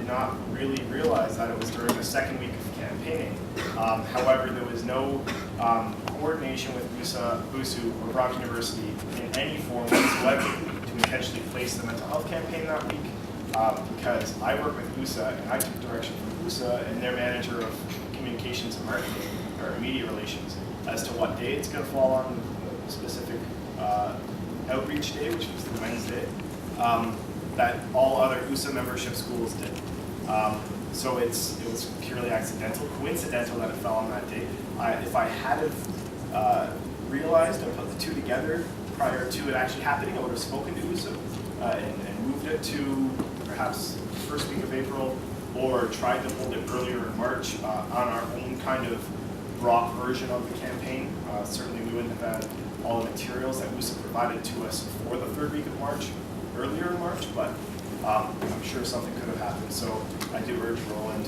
not really realize that it was during the second week of campaigning. However, there was no coordination with BUSU or Brock University in any form whatsoever to intentionally place the mental health campaign that week, because I work with BUSA and I took direction from BUSA and their manager of communications and marketing, or media relations, as to what day it's going to fall on, the specific outreach day, which was the Wednesday, that all other USA membership schools did. So it was purely coincidental that it fell on that day. If I had realized and put the two together prior to it actually happening, I would have spoken to USA and moved it to perhaps the first week of April, or tried to hold it earlier in March on our own kind of Brock version of the campaign. Certainly we wouldn't have had all the materials that USA provided to us for the third week of March, earlier in March, but I'm sure something could have happened. So I do urge Roland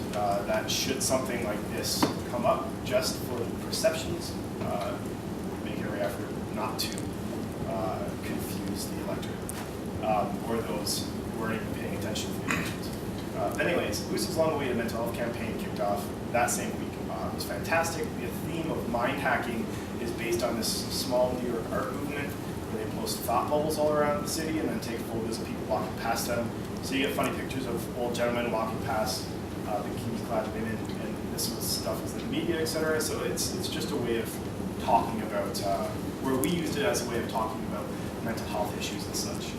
that should something like this come up, just for the perceptions, make every effort not to confuse the electorate or those who aren't even paying attention to the elections. Anyways, BUSU's long-awaited mental health campaign kicked off that same week. It was fantastic. The theme of mind hacking is based on this small New York art movement where they post thought bubbles all around the city and then take photos of people walking past them. So you get funny pictures of old gentlemen walking past bikini-clad women, and this was stuff was in the media, etc. So it's just a way of talking about, where we used it as a way of talking about mental health issues and such.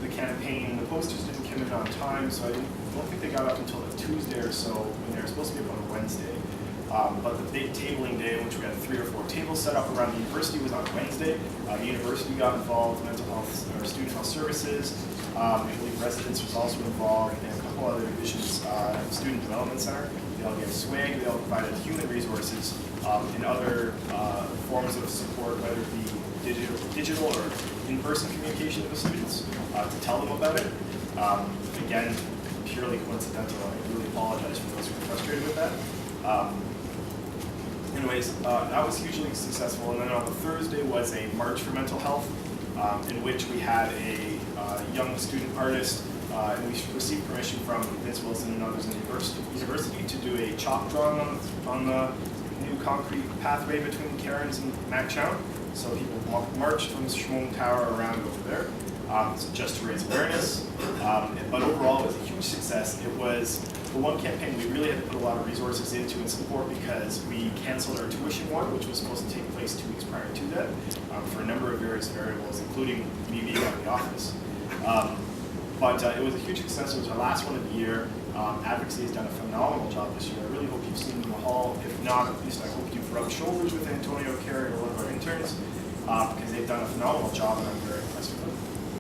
The campaign, the posters didn't come in on time, so I don't think they got up until the Tuesday or so when they were supposed to be up on a Wednesday. But the big tabling day, in which we had 3 or 4 tables set up around the university, was on Wednesday. The university got involved, mental health or student health services. I believe residents was also involved, and a couple other divisions, student development center. They all gave swag. They all provided human resources and other forms of support, whether it be digital or in-person communication with the students to tell them about it. Again, purely coincidental. I really apologize for those who were frustrated with that. Anyways, that was hugely successful. And then on the Thursday was a March for Mental Health, in which we had a young student artist, and we received permission from Vince Wilson and others in the university to do a chalk drawing on the new concrete pathway between Cairns and Mac Chown. So people marched from the Schmong Tower around over there, so just to raise awareness. But overall, it was a huge success. It was the one campaign we really had to put a lot of resources into and support, because we canceled our tuition warrant, which was supposed to take place 2 weeks prior to that, for a number of various variables, including me being out of the office. But it was a huge success. It was our last one of the year. Advocacy has done a phenomenal job this year. I really hope you've seen them in the hall. If not, at least I hope you've rubbed shoulders with Antonio Carey or one of our interns, because they've done a phenomenal job, and I'm very impressed with them.